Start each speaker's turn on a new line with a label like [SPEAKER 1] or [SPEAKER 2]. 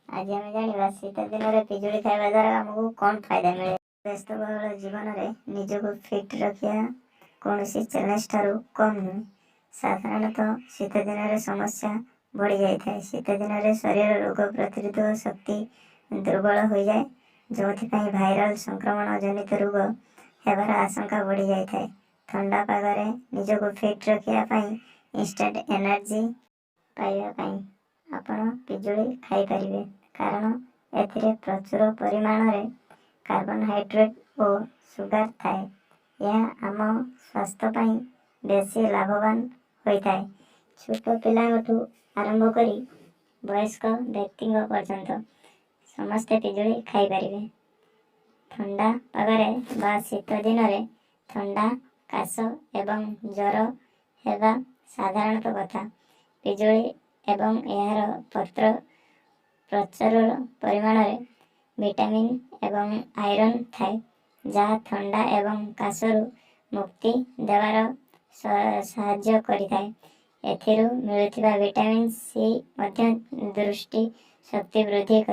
[SPEAKER 1] आज आम जाना शीत दिन में पिजुली खावा द्वारा आमको कौन फायदा मिले। व्यस्तबहुल जीवन में निजक फिट रखा कौन चैलेंज ठारू कम नुहे। साधारणतः शीत दिन में समस्या बढ़ी जाए। शीत दिन में शरीर रोग प्रतिरोधक शक्ति दुर्बल हो जाए, जो भाइराल संक्रमण जनित रोग होबार आशंका बढ़ी जाए। ठंडा पागरे निजक फिट रखापी इंस्टेंट एनर्जी पाइबापी आपण पिजुली खाई पारिबे, कारण एथिरे प्रचुर परिमाण रे कार्बोहाइड्रेट और सुगार थाए। यह आम स्वास्थ्य पाई बेसी लाभवान होता है। छोट पिलाठू आरंभ करी वयस्क व्यक्ति पर्यंत समस्ते पिजुली खाई पारिबे। ठंडा पागरे बा शीत दिन में ठंडा काश एवं ज्वर हेबा साधारणतः कथा। पिजुली एवं यार पत्र प्रचुर परिमाण में विटामिन एवं आयरन थाए, जहाँ ठंडा एवं काशरू मुक्ति देवार साहाय्य करिथाए। एथिरू मिलुथिबा विटामिन सी मध्य दृष्टि शक्ति वृद्धि करे।